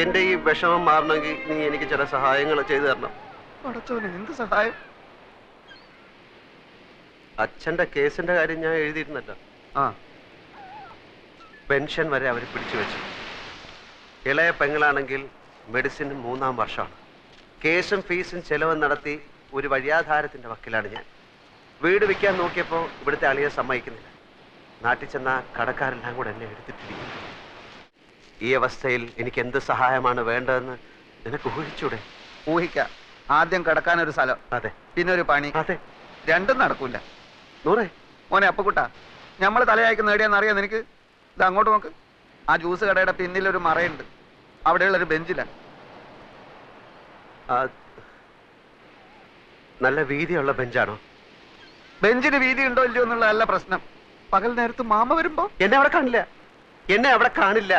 എന്റെ ഈ വിഷമം മാറണമെങ്കിൽ നീ എനിക്ക് ചില സഹായങ്ങൾ ചെയ്തു തരണം. പടച്ചോനെ, എന്ത് സഹായം? അച്ഛന്റെ കേസിന്റെ കാര്യം ഞാൻ എഴുതിയിരുന്നല്ലോ. പെൻഷൻ വരെ അവർ പിടിച്ചു വെച്ചു. ഇളയ പെങ്ങളാണെങ്കിൽ മെഡിസിൻ 3-ാം വർഷമാണ്. കേസും ഫീസും ചെലവും നടത്തി ഒരു വഴിയാധാരത്തിന്റെ വക്കിലാണ് ഞാൻ. വീട് വിൽക്കാൻ നോക്കിയപ്പോൾ ഇവിടുത്തെ അളിയെ സമ്മതിക്കുന്നില്ല. നാട്ടിൽ ചെന്ന കടക്കാരെല്ലാം കൂടെ എന്നെ എടുത്തിട്ടിരിക്കുന്നു. ഈ അവസ്ഥയിൽ എനിക്ക് എന്ത് സഹായമാണ് വേണ്ടതെന്ന് നിനക്ക് ഊഹിച്ചൂടെ? ഊഹിക്കാം. ആദ്യം കിടക്കാനൊരു സ്ഥലം, അതെ, പിന്നെ ഒരു പണി. അതെ, രണ്ടും നടക്കൂല. നൂറേ മോനെ അപ്പക്കുട്ടാ, നമ്മള് തലയായിക്കുന്ന എവിടെയാന്ന് അറിയാം നിനക്ക്? ഇത് അങ്ങോട്ട് നോക്ക്. ആ ജ്യൂസ് കടയുടെ പിന്നിലൊരു മറയുണ്ട്. അവിടെയുള്ളൊരു ബെഞ്ചിലാണ്. നല്ല വീതിയുള്ള ബെഞ്ചാണോ? ബെഞ്ചിന് വീതി ഉണ്ടോ ഇല്ലയോ എന്നുള്ളതല്ല പ്രശ്നം. പകൽ നേരത്ത് മാമ വരുമ്പോ എന്നെ അവിടെ കാണില്ല.